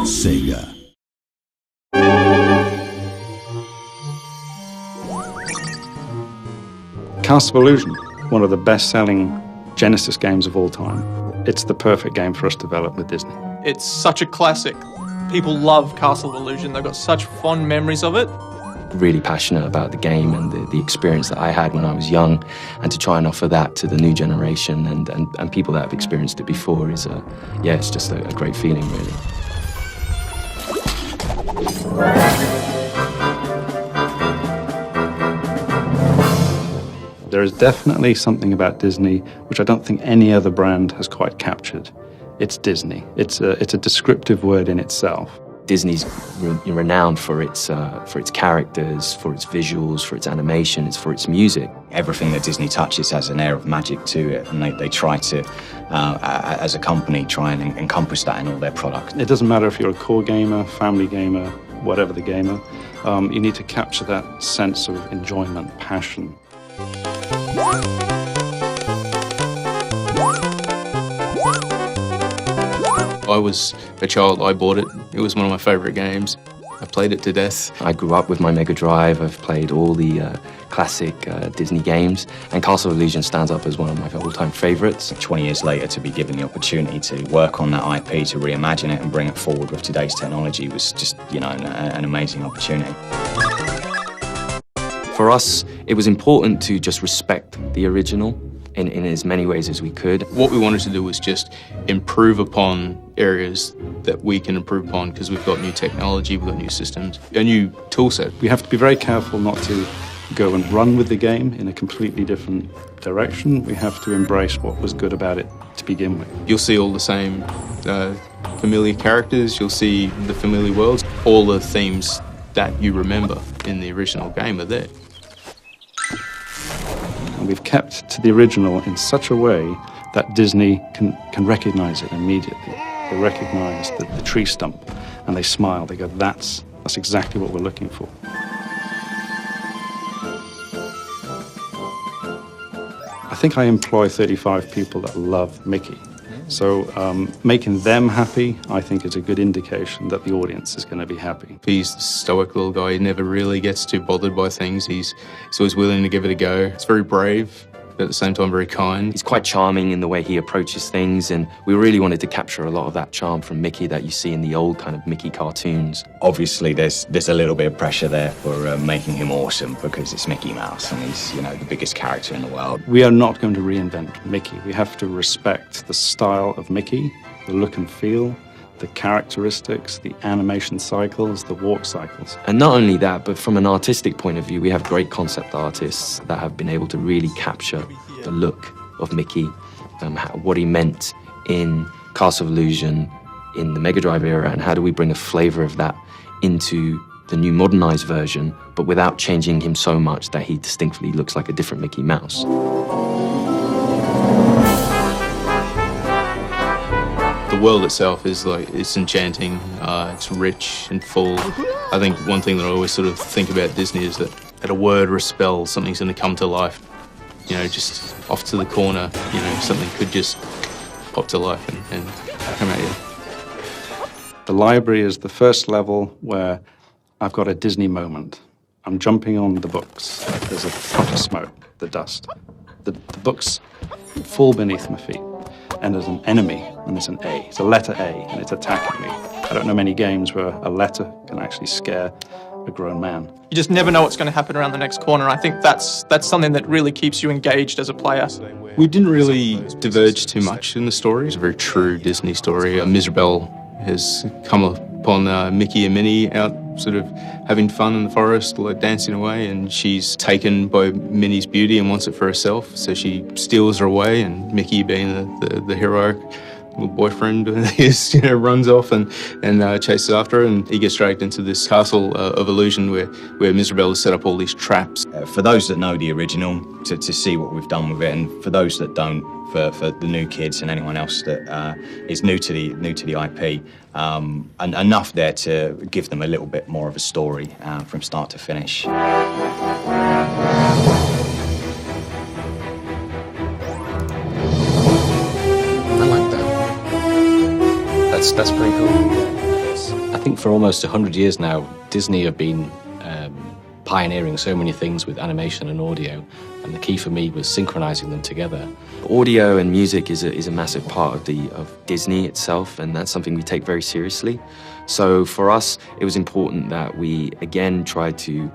SEGA. Castle Allegiant, one of the best-selling Genesis games of all time. It's the perfect game for us to develop with Disney. It's such a classic. People love Castle Allegiant. They've got such fond memories of it. Really passionate about the game and the experience that I had when I was young, and to try and offer that to the new generation and people that have experienced it before is, it's just a great feeling, really. There is definitely something about Disney which I don't think any other brand has quite captured. It's Disney. It's a descriptive word in itself. Disney's renowned for its characters, for its visuals, for its animation, for its music. Everything that Disney touches has an air of magic to it, and they try to, as a company, try and encompass that in all their products. It doesn't matter if you're a core gamer, family gamer, whatever the gamer, you need to capture that sense of enjoyment, passion. I was a child, I bought it. It was one of my favourite games. I played it to death. I grew up with my Mega Drive. I've played all the classic Disney games, and Castle Allegiant stands up as one of my all-time favourites. 20 years later, to be given the opportunity to work on that IP, to reimagine it and bring it forward with today's technology was just, an amazing opportunity. For us, it was important to just respect the original in as many ways as we could. What we wanted to do was just improve upon areas that we can improve upon, because we've got new technology, we've got new systems, a new tool set. We have to be very careful not to go and run with the game in a completely different direction. We have to embrace what was good about it to begin with. You'll see all the same familiar characters, you'll see the familiar worlds, all the themes that you remember in the original game are there. And we've kept to the original in such a way that Disney can recognize it immediately. They recognize the tree stump and they smile. They go, that's exactly what we're looking for. I think I employ 35 people that love Mickey. So making them happy, I think, is a good indication that the audience is going to be happy. He's the stoic little guy. He never really gets too bothered by things. He's always willing to give it a go. It's very brave, but at the same time very kind. He's quite charming in the way he approaches things, and we really wanted to capture a lot of that charm from Mickey that you see in the old kind of Mickey cartoons. Obviously, there's a little bit of pressure there for making him awesome, because it's Mickey Mouse and he's, the biggest character in the world. We are not going to reinvent Mickey. We have to respect the style of Mickey, the look and feel, the characteristics, the animation cycles, the walk cycles. And not only that, but from an artistic point of view, we have great concept artists that have been able to really capture the look of Mickey, what he meant in Castle Allegiant, in the Mega Drive era, and how do we bring a flavour of that into the new modernised version, but without changing him so much that he distinctly looks like a different Mickey Mouse. The world itself is it's enchanting, it's rich and full. I think one thing that I always sort of think about Disney is that at a word or a spell, something's going to come to life. Just off to the corner, something could just pop to life and come at you. The library is the first level where I've got a Disney moment. I'm jumping on the books. There's a puff of smoke, the dust. The books fall beneath my feet. And there's an enemy, and there's an A. It's a letter A, and it's attacking me. I don't know many games where a letter can actually scare a grown man. You just never know what's going to happen around the next corner. I think that's something that really keeps you engaged as a player. We didn't really diverge too much in the story. It's a very true Disney story. Mirabelle has come upon Mickey and Minnie out sort of having fun in the forest, dancing away, and she's taken by Minnie's beauty and wants it for herself, so she steals her away, and Mickey, being the heroic little boyfriend, runs off and chases after her, and he gets dragged into this castle of illusion where Mirabelle has set up all these traps. For those that know the original, to see what we've done with it, and for those that don't, for the new kids and anyone else that is new to the IP, and enough there to give them a little bit more of a story from start to finish. I like that. That's pretty cool. think for almost 100 years now, Disney have been pioneering so many things with animation and audio, and the key for me was synchronizing them together. Audio and music is a massive part of Disney itself, and that's something we take very seriously. So for us, it was important that we again tried to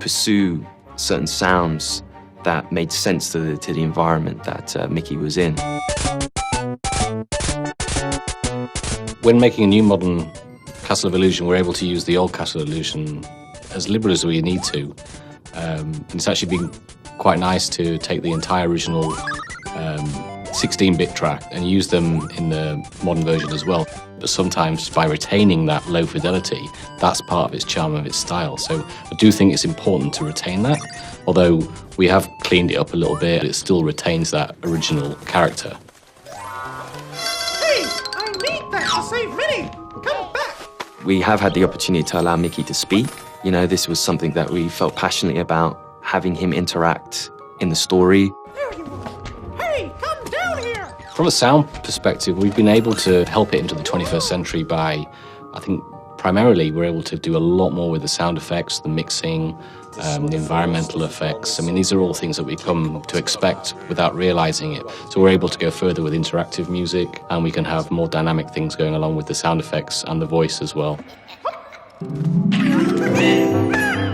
pursue certain sounds that made sense to the environment that Mickey was in. When making a new modern Castle of Illusion, we're able to use the old Castle of Illusion as liberal as we need to. And it's actually been quite nice to take the entire original 16-bit track and use them in the modern version as well. But sometimes by retaining that low fidelity, that's part of its charm and its style. So I do think it's important to retain that. Although we have cleaned it up a little bit, it still retains that original character. Hey, I need that to save Minnie! Come back! We have had the opportunity to allow Mickey to speak. You know, this was something that we felt passionately about, having him interact in the story. There you are! Hey, come down here! From a sound perspective, we've been able to help it into the 21st century by, I think, primarily we're able to do a lot more with the sound effects, the mixing, the environmental effects. I mean, these are all things that we come to expect without realizing it. So we're able to go further with interactive music, and we can have more dynamic things going along with the sound effects and the voice as well.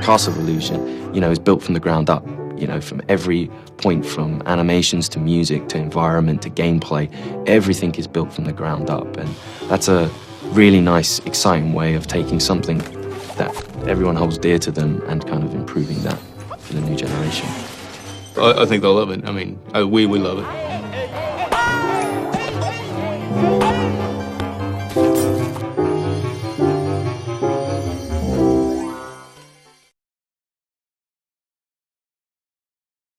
Castle Illusion, you know, is built from the ground up. You know, from every point, from animations to music to environment to gameplay, everything is built from the ground up. And that's a really nice, exciting way of taking something that everyone holds dear to them and kind of improving that for the new generation. I think they'll love it. I mean, we love it.